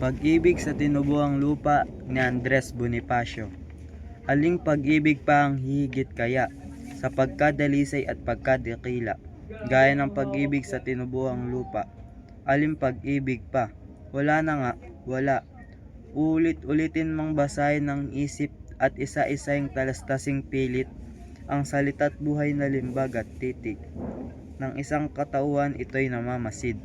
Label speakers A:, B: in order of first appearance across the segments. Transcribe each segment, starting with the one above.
A: Pag-ibig sa tinubuang lupa ni Andres Bonifacio. Aling pag-ibig pa ang hihigit kaya sa pagkadalisay at pagkadakila, gaya ng pag-ibig sa tinubuang lupa? Aling pag-ibig pa? Wala na nga, wala. Ulit-ulitin mang basahin ng isip at isa-isang talastasing pilit ang salita't buhay na limbag at titig ng isang katauhan, ito'y namamasid.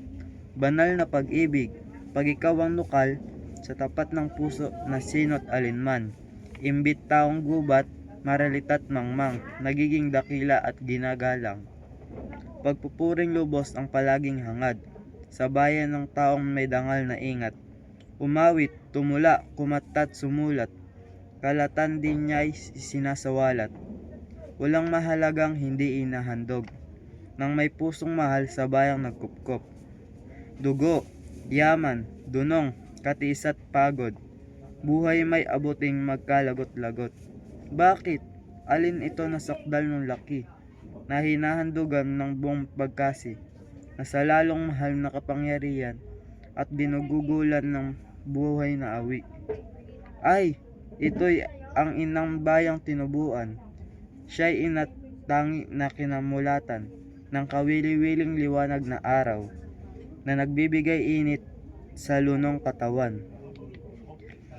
A: Banal na pag-ibig, pag ikaw ang nukal sa tapat ng puso na sino't alinman, imbit taong gubat, maralita't mangmang, nagiging dakila at ginagalang. Pagpupuring lubos ang palaging hangad, sa bayan ng taong may dangal na ingat, umawit, tumula, kumatat, sumulat, kalatan din niya'y sinasawalat. Walang mahalagang hindi inahandog, nang may pusong mahal sa bayang nagkupkop. Dugo, yaman, dunong, katiis at pagod, buhay may abuting magkalagot-lagot. Bakit? Alin ito na sakdal ng laki, na hinahandugan ng buong pagkasi, na sa lalong mahal na kapangyarihan, at dinugugulan ng buhay na awi? Ay, ito'y ang inang bayang tinubuan. Siya'y inatangi na kinamulatan ng kawili-wiling liwanag na araw, na nagbibigay init sa lunong katawan.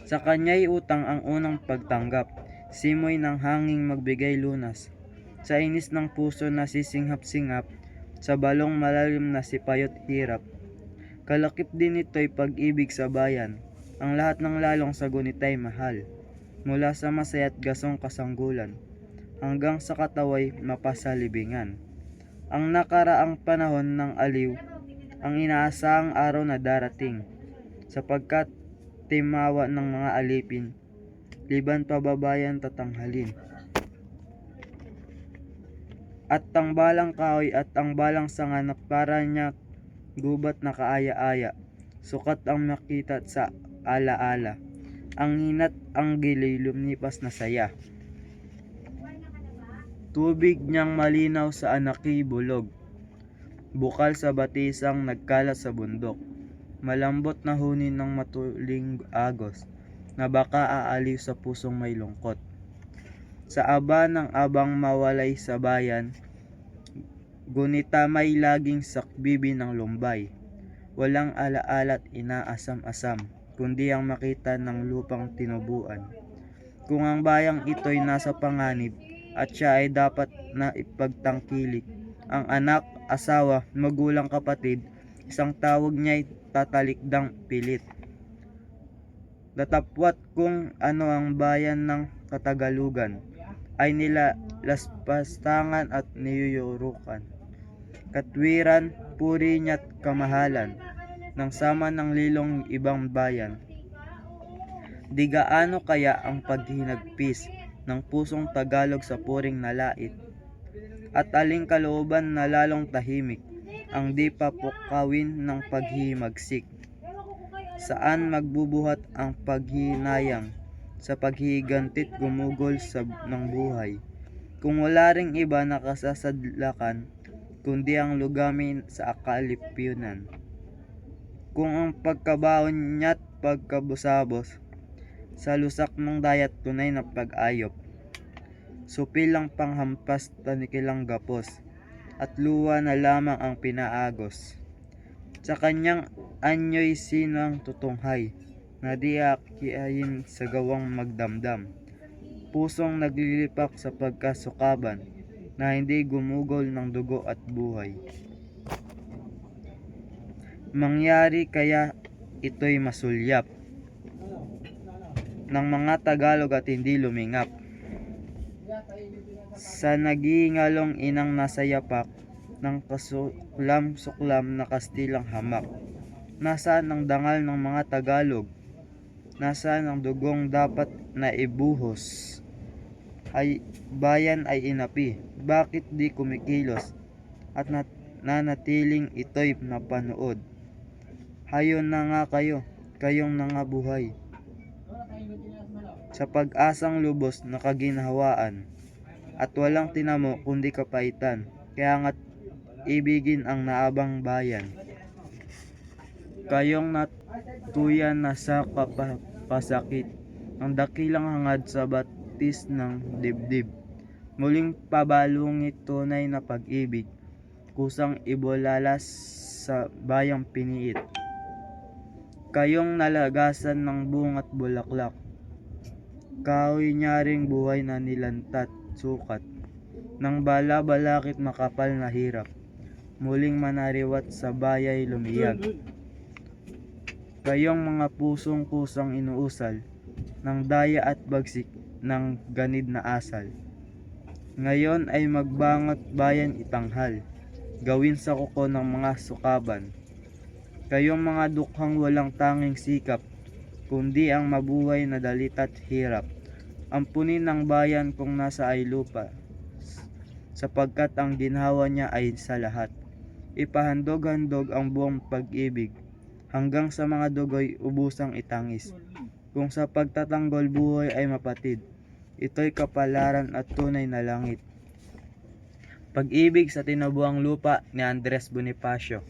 A: Sa kanya'y utang ang unang pagtanggap, simoy ng hanging magbigay lunas, sa inis ng puso na sisinghap-singhap, sa balong malalim na sipayot hirap. Kalakip din ito'y pag-ibig sa bayan, ang lahat ng lalong sa gunita'y mahal, mula sa masaya't gasong kasanggulan, hanggang sa kataway mapasalibingan. Ang nakaraang panahon ng aliw, ang inaasahang araw na darating, sapagkat timawa ng mga alipin, liban pababayan tatanghalin. At ang balang kahoy at ang balang sanga na para niya gubat na kaaya-aya, sukat ang makita sa alaala, ang hinat ang giliw lumipas na saya. Tubig niyang malinaw sa anaki bulog, bukal sa batisang nagkalat sa bundok, malambot na hunin ng matuling agos, na baka aaliw sa pusong may lungkot. Sa aba ng abang mawalay sa bayan, gunita may laging sakbibi ng lumbay, walang alaalat inaasam-asam, kundi ang makita ng lupang tinubuan. Kung ang bayang ito'y nasa panganib, at siya ay dapat na ipagtangkilik, ang anak, asawa, magulang, kapatid, isang tawag niya'y tatalikdang pilit. Datapwat kung ano ang bayan ng Katagalugan, ay nila laspastangan at niyuyurukan. Katwiran, puri niya't kamahalan, ng sama ng lilong ibang bayan. Di gaano kaya ang paghinagpis ng pusong Tagalog sa puring nalait, at aling kalooban na lalong tahimik ang di papukawin ng paghihimagsik? Saan magbubuhat ang paghinayang sa paghihigantit gumugol ng buhay, kung wala ring iba nakasasadlakan kundi ang lugami sa akalipyunan? Kung ang pagkabaon niya't pagkabusabos sa lusak ng dayat tunay na pag-ayop, supilang panghampas tanikilang gapos, at luwa na lamang ang pinaagos. Sa kanyang anyo'y sino ang tutunghay, na di akiayin sa gawang magdamdam, pusong naglilipak sa pagkasukaban, na hindi gumugol ng dugo at buhay. Mangyari kaya ito'y masulyap ng mga Tagalog at hindi lumingap, sa nagingalong inang nasa yapak ng kasuklam-suklam na Kastilang hamak? Nasaan ang dangal ng mga Tagalog? Nasaan ang dugong dapat na ibuhos? Ay bayan ay inapi, bakit di kumikilos, at nanatiling ito'y napanood? Hayon na nga kayo, kayong nangabuhay, sa pag-asang lubos na kaginhawaan, at walang tinamo kundi kapaitan, kaya nga't ibigin ang naabang bayan. Kayong natuyan na sa kapasakit, ang dakilang hangad sa batis ng dibdib. Muling pabalungit tunay na pag-ibig, kusang ibulalas sa bayang piniit. Kayong nalagasan ng bunga't bulaklak, kahoy nyaring buhay na nilantat sukat, ng bala-balakit makapal na hirap, muling manariwat sa bayay lumiyag. Kayong mga pusong kusang inuusal, ng daya at bagsik ng ganid na asal. Ngayon ay magbangot bayan itanghal, gawin sa kuko ng mga sukaban. Kayong mga dukhang walang tanging sikap, kundi ang mabuhay na dalita't hirap. Ampunin ng bayan kung nasa ay lupa, sapagkat ang ginhawa niya ay sa lahat. Ipahandog-handog ang buong pag-ibig, hanggang sa mga dugoy ubusang itangis. Kung sa pagtatanggol buhay ay mapatid, ito'y kapalaran at tunay na langit. Pag-ibig sa Tinubuang Lupa ni Andres Bonifacio.